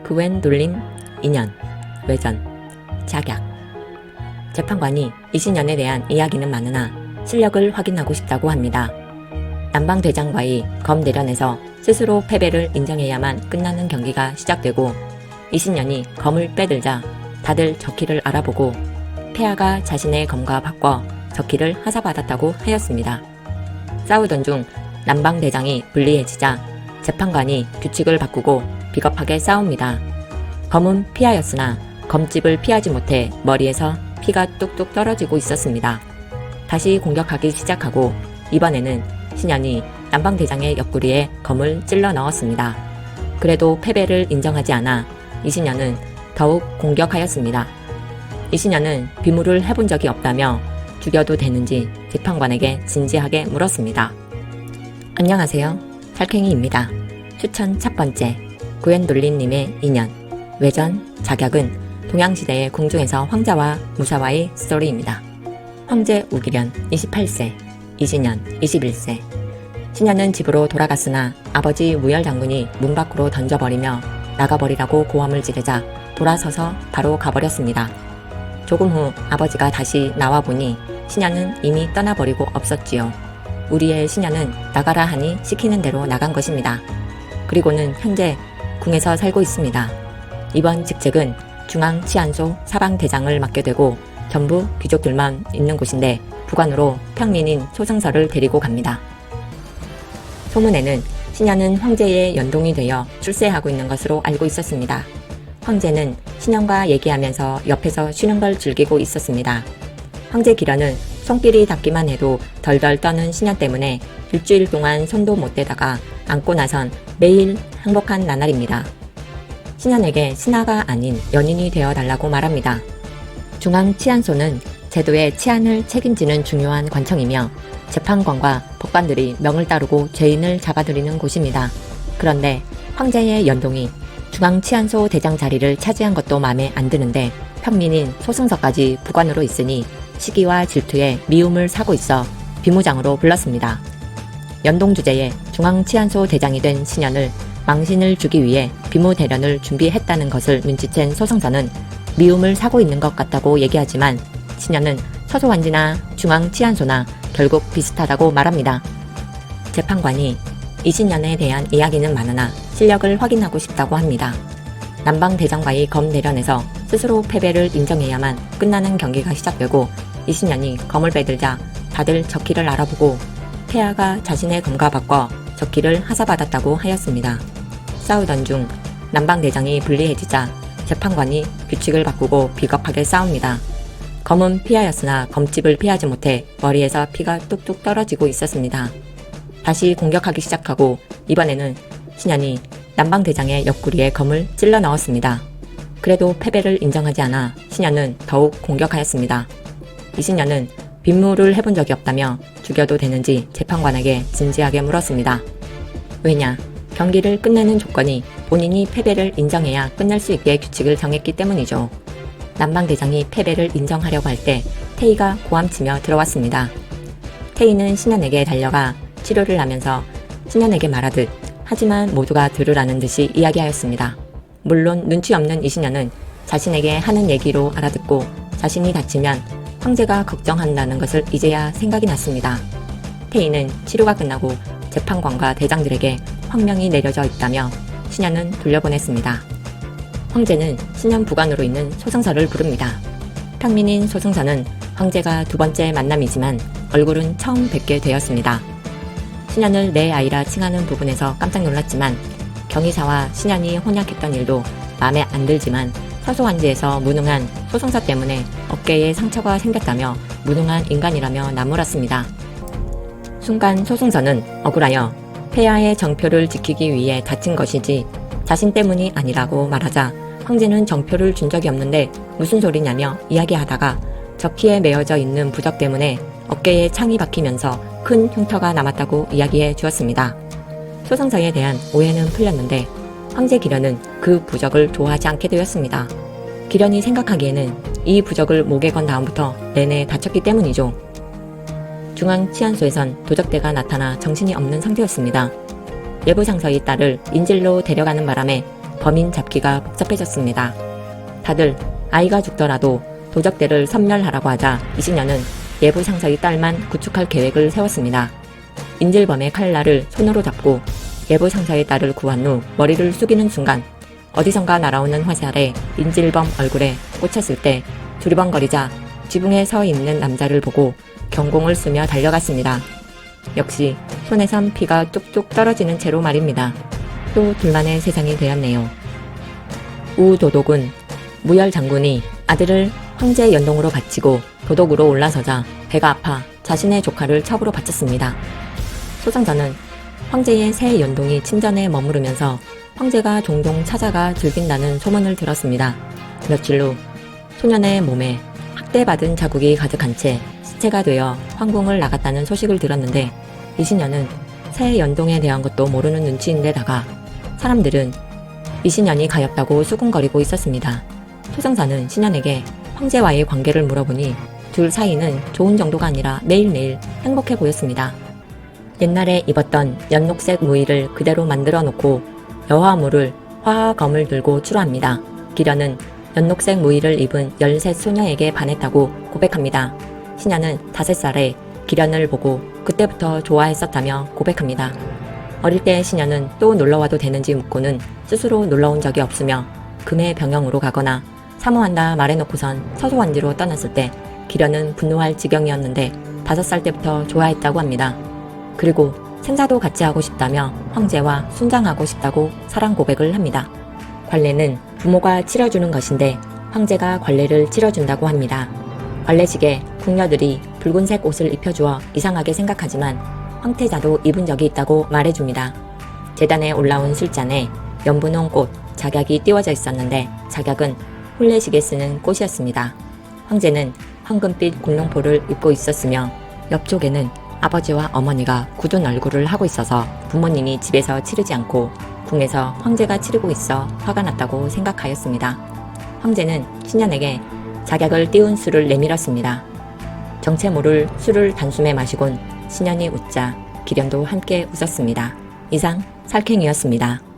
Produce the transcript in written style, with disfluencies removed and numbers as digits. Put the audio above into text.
그 웬 놀림, 인연, 외전, 작약. 재판관이 이신연에 대한 이야기는 많으나 실력을 확인하고 싶다고 합니다. 남방대장과의 검 대련에서 스스로 패배를 인정해야만 끝나는 경기가 시작되고 이신연이 검을 빼들자 다들 적기를 알아보고 폐하가 자신의 검과 바꿔 적기를 하사받았다고 하였습니다. 싸우던 중 남방대장이 불리해지자 재판관이 규칙을 바꾸고 비겁하게 싸웁니다. 검은 피하였으나 검집을 피하지 못해 머리에서 피가 뚝뚝 떨어지고 있었습니다. 다시 공격하기 시작하고 이번에는 신현이 남방대장의 옆구리에 검을 찔러 넣었습니다. 그래도 패배를 인정하지 않아 이신현은 더욱 공격하였습니다. 이신현은 비무를 해본 적이 없다며 죽여도 되는지 재판관에게 진지하게 물었습니다. 안녕하세요. 살쾡이입니다. 추천 첫 번째, 구엔돌린님의 인연, 외전, 작약은 동양시대의 궁중에서 황자와 무사와의 스토리입니다. 황제 우기련 28세, 이신현 21세. 신현은 집으로 돌아갔으나 아버지 무열 장군이 문 밖으로 던져버리며 나가버리라고 고함을 지르자 돌아서서 바로 가버렸습니다. 조금 후 아버지가 다시 나와보니 신현은 이미 떠나버리고 없었지요. 우리의 신현은 나가라 하니 시키는 대로 나간 것입니다. 그리고는 현재 궁에서 살고 있습니다. 이번 직책은 중앙치안소 사방대장을 맡게 되고 전부 귀족들만 있는 곳인데 부관으로 평민인 소승서를 데리고 갑니다. 소문에는 신현은 황제의 연동이 되어 출세하고 있는 것으로 알고 있었습니다. 황제는 신현과 얘기하면서 옆에서 쉬는 걸 즐기고 있었습니다. 황제 기련은 손길이 닿기만 해도 덜덜 떠는 신현 때문에 일주일 동안 손도 못 대다가 안고 나선 매일 행복한 나날입니다. 신현에게 신하가 아닌 연인이 되어달라고 말합니다. 중앙치안소는 제도의 치안을 책임지는 중요한 관청이며 재판관과 법관들이 명을 따르고 죄인을 잡아들이는 곳입니다. 그런데 황제의 연동이 중앙치안소 대장 자리를 차지한 것도 마음에 안 드는데 평민인 소승서까지 부관으로 있으니 시기와 질투에 미움을 사고 있어 비무장으로 불렀습니다. 연동 주제에 중앙치안소 대장이 된 신현을 망신을 주기 위해 비무대련을 준비했다는 것을 눈치챈 소승서는 미움을 사고 있는 것 같다고 얘기하지만 신현은 서소환지나 중앙치안소나 결국 비슷하다고 말합니다. 재판관이 이신현에 대한 이야기는 많으나 실력을 확인하고 싶다고 합니다. 남방대장과의 검 대련에서 스스로 패배를 인정해야만 끝나는 경기가 시작되고 이신현이 검을 빼들자 다들 적기를 알아보고 폐하가 자신의 검과 바꿔 적기를 하사받았다고 하였습니다. 싸우던 중 남방대장이 불리해지자 재판관이 규칙을 바꾸고 비겁하게 싸웁니다. 검은 피하였으나 검집을 피하지 못해 머리에서 피가 뚝뚝 떨어지고 있었습니다. 다시 공격하기 시작하고 이번에는 신현이 남방대장의 옆구리에 검을 찔러 넣었습니다. 그래도 패배를 인정하지 않아 신현은 더욱 공격하였습니다. 이신현은 빈무를 해본 적이 없다며 죽여도 되는지 재판관에게 진지하게 물었습니다. 왜냐? 경기를 끝내는 조건이 본인이 패배를 인정해야 끝날 수 있게 규칙을 정했기 때문이죠. 남방대장이 패배를 인정하려고 할 때 태희가 고함치며 들어왔습니다. 태희는 신현에게 달려가 치료를 하면서 신현에게 말하듯 하지만 모두가 들으라는 듯이 이야기하였습니다. 물론 눈치 없는 이신현은 자신에게 하는 얘기로 알아듣고 자신이 다치면 황제가 걱정한다는 것을 이제야 생각이 났습니다. 태희는 치료가 끝나고 재판관과 대장들에게 황명이 내려져 있다며 신현은 돌려보냈습니다. 황제는 신현 부관으로 있는 소승서를 부릅니다. 평민인 소승서는 황제가 두 번째 만남이지만 얼굴은 처음 뵙게 되었습니다. 신현을 내 아이라 칭하는 부분에서 깜짝 놀랐지만 경의사와 신현이 혼약했던 일도 마음에 안 들지만 서소환지에서 무능한 소승서 때문에 어깨에 상처가 생겼다며 무능한 인간이라며 나무랐습니다. 순간 소승서는 억울하여 폐하의 정표를 지키기 위해 다친 것이지 자신 때문이 아니라고 말하자 황제는 정표를 준 적이 없는데 무슨 소리냐며 이야기하다가 적희에 메어져 있는 부적 때문에 어깨에 창이 박히면서 큰 흉터가 남았다고 이야기해 주었습니다. 소승서에 대한 오해는 풀렸는데 황제 기련은 그 부적을 좋아하지 않게 되었습니다. 기련이 생각하기에는 이 부적을 목에 건 다음부터 내내 다쳤기 때문이죠. 중앙치안소에선 도적대가 나타나 정신이 없는 상태였습니다. 예부상서의 딸을 인질로 데려가는 바람에 범인 잡기가 복잡해졌습니다. 다들 아이가 죽더라도 도적대를 섬멸하라고 하자 이신녀는 예부 상사의 딸만 구축할 계획을 세웠습니다. 인질범의 칼날을 손으로 잡고 예부 상사의 딸을 구한 후 머리를 숙이는 순간 어디선가 날아오는 화살에 인질범 얼굴에 꽂혔을 때 두리번거리자 지붕에 서 있는 남자를 보고 경공을 쓰며 달려갔습니다. 역시 손에선 피가 뚝뚝 떨어지는 채로 말입니다. 또 둘만의 세상이 되었네요. 우도독은 무열 장군이 아들을 황제 연동으로 바치고 도독으로 올라서자 배가 아파 자신의 조카를 첩으로 바쳤습니다. 소장전은 황제의 새 연동이 친전에 머무르면서 황제가 종종 찾아가 즐긴다는 소문을 들었습니다. 며칠 후 소년의 몸에 학대받은 자국이 가득한 채 시체가 되어 황궁을 나갔다는 소식을 들었는데 이신녀는 새 연동에 대한 것도 모르는 눈치인데다가 사람들은 이신년이 가엾다고 수군거리고 있었습니다. 소장사는 신년에게 황제와의 관계를 물어보니 둘 사이는 좋은 정도가 아니라 매일매일 행복해 보였습니다. 옛날에 입었던 연녹색 무의를 그대로 만들어 놓고 여화물을 화검을 들고 출하합니다. 기련은 연녹색 무의를 입은 13 소녀에게 반했다고 고백합니다. 신녀는 5살에 기련을 보고 그때부터 좋아했었다며 고백합니다. 어릴 때 신녀는 또 놀러와도 되는지 묻고는 스스로 놀러온 적이 없으며 금의 병영으로 가거나 사모한다 말해놓고선 서소원지로 떠났을 때 기련은 분노할 지경이었는데 5살 때부터 좋아했다고 합니다. 그리고 생사도 같이 하고 싶다며 황제와 순장하고 싶다고 사랑 고백을 합니다. 관례는 부모가 치러주는 것인데 황제가 관례를 치러준다고 합니다. 관례식에 궁녀들이 붉은색 옷을 입혀주어 이상하게 생각하지만 황태자도 입은 적이 있다고 말해줍니다. 재단에 올라온 술잔에 연분홍 꽃, 작약이 띄워져 있었는데 작약은 혼례식에 쓰는 꽃이었습니다. 황제는 황금빛 공룡포를 입고 있었으며 옆쪽에는 아버지와 어머니가 굳은 얼굴을 하고 있어서 부모님이 집에서 치르지 않고 궁에서 황제가 치르고 있어 화가 났다고 생각하였습니다. 황제는 신년에게 작약을 띄운 술을 내밀었습니다. 정체 모를 술을 단숨에 마시곤 신년이 웃자 기련도 함께 웃었습니다. 이상 살쾡이었습니다.